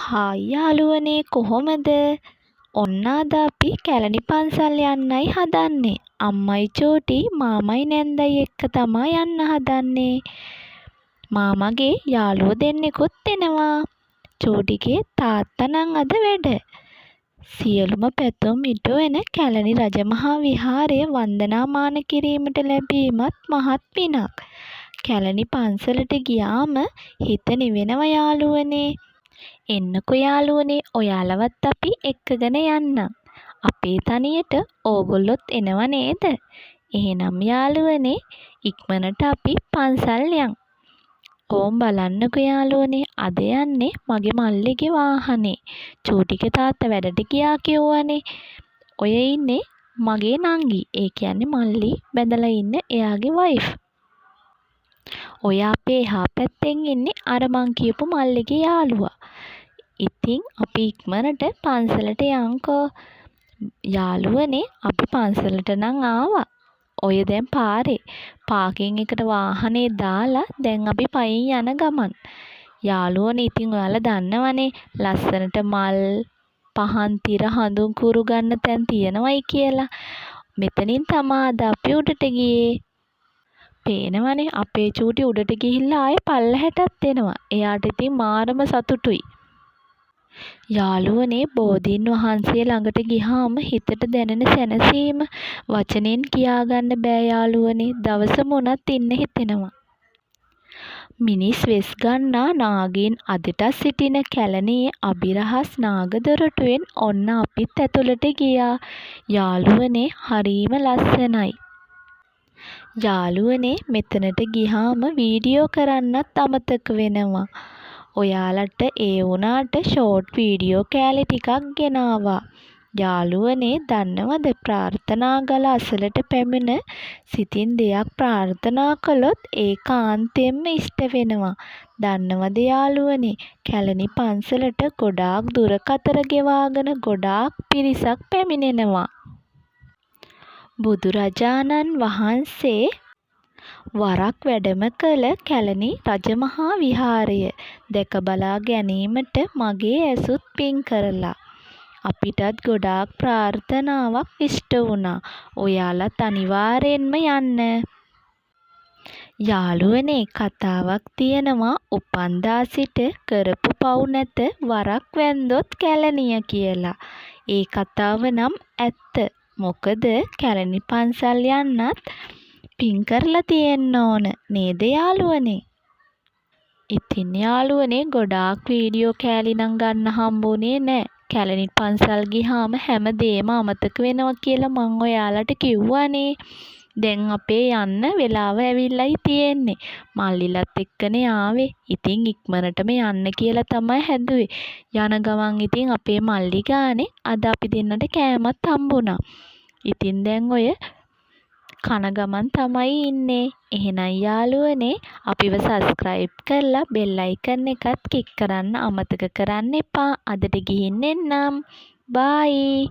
Hi යාළුවනේ කොහොමද? ඔන්න අද අපි කැලණි පන්සල් යන්නයි හදන්නේ. අම්මයි චූටි මාමයි නැන්දයි එක්ක තමා යන්න හදන්නේ. මාමගේ යාළුවෝ දෙන්නෙකුත් එනවා. චූටිගේ තාත්තා නම් අද වැඩ. සියලුම පැතුම් ඉටුවන කැලණි රජමහා විහාරය වන්දනාමාන කිරීමට ලැබීමත් මහත් පිනක්. කැලණි පන්සලට ගියාම හිත නිවෙනවා යාළුවනේ. එන්නකො යාළුවනේ ඔයාලවත් අපි එක්කගෙන යන්නම්. අපේ තනියට ඕගොල්ලොත් එනව නේද? එහෙනම් යාළුවනේ ඉක්මනට අපි පන්සල් යන්. ඕම් බලන්නකො යාළුවනේ අද යන්නේ මගේ මල්ලිගේ වාහනේ. චූටිගේ තාත්තා වැඩට ගියා කිව්වනේ. ඔය ඉන්නේ මගේ නංගි. ඒ කියන්නේ මල්ලි බැඳලා ඉන්න එයාගේ වයිෆ්. ඔය අපේ එහා පැත්තෙන් ඉන්නේ අර මං කියපු මල්ලිගේ යාළුවා. ඉතින් අපි ඉක්මනට පන්සලට යන්කෝ. යාළුවනේ අපි පන්සලට නම් ආවා. ඔය දැන් පාරේ පාකින් එකට වාහනේ දාලා දැන් අපි පයින් යන ගමන්. යාළුවනේ ඉතින් ඔයාලා දන්නවනේ ලස්සනට මල් පහන් තිර හඳුන් කුරු ගන්න තැන් තියෙනවයි කියලා. මෙතනින් තමා අද අපි උඩට ගියේ. පේනවනේ අපේ චූටි උඩට ගිහිල්ලා ආයේ පල්ලහැටත් එනවා. එයාට ඉතින් මාරම සතුටුයි. යාළුවනේ බෝධීන් වහන්සේ ළඟට ගිහාම හිතට දැනෙන සැනසීම වචනෙන් කියාගන්න බෑ යාළුවනේ. දවසම උනත් ඉන්න හිතෙනවා. මිනිස් වෙස් ගන්නා නාගීන් අදටත් සිටින කැලණියේ අභිරහස් නාගදොරටුවෙන් ඔන්න අපිත් ඇතුළට ගියා. යාළුවනේ හරීම ලස්සනයි. යාළුවනේ මෙතනට ගිහාම වීඩියෝ කරන්නත් අමතක වෙනවා. ඔයාලට ඒ වුණාට ෂෝට් වීඩියෝ කෑලි ටිකක් ගෙනාවා. යාළුවනේ දන්නවද ප්‍රාර්ථනා ගල අසලට පැමිණ සිතින් දෙයක් ප්‍රාර්ථනා කළොත් ඒකාන්තයෙන්ම ඉෂ්ට වෙනවා. දන්නවද යාළුවනේ කැලණි පන්සලට ගොඩාක් දුරකතර ගෙවාගෙන ගොඩාක් පිරිසක් පැමිණෙනවා. බුදුරජාණන් වහන්සේ වරක් වැඩම කළ කැලණි රජමහා විහාරය දැක බලා ගැනීමට මගේ ඇසුත් පින් කරලා. අපිටත් ගොඩාක් ප්‍රාර්ථනාවක් ඉෂ්ට වුණා. ඔයාලත් අනිවාර්යෙන්ම යන්න. යාළුවනේ කතාවක් තියෙනවා උපන්දා සිට කරපු පව් නැත වරක් වැන්දොත් කැලණිය කියලා. ඒ කතාව නම් ඇත්ත. මොකද කැලණි පන්සල් යන්නත් පින් කරලා තියෙන්න ඕන නේද යාළුවනේ? ඉතින් යාළුවනේ ගොඩාක් වීඩියෝ කෑලි නම් ගන්න හම්බුනේ නෑ. කැලණි පන්සල් ගිහාම හැමදේම අමතක වෙනවා කියලා මං ඔයාලට කිව්වනේ. දැන් අපේ යන්න වෙලාව ඇවිල්ලායි තියෙන්නේ. මල්ලිලත් එක්කනේ ආවේ. ඉතින් ඉක්මනටම යන්න කියලා තමයි හැදුවේ. යන ගමන් ඉතින් අපේ මල්ලි ගානේ අද අපි දෙන්නට කෑමත් හම්බුණා. ඉතින් දැන් ඔය කන ගමන් තමයි ඉන්නේ. එහෙනම් යාළුවනේ අපිව සබ්ස්ක්‍රයිබ් කරලා බෙල් අයිකන් එකත් ක්ලික් කරන්න අමතක කරන්න එපා. අදට ගිහින් එන්නම්. බයි.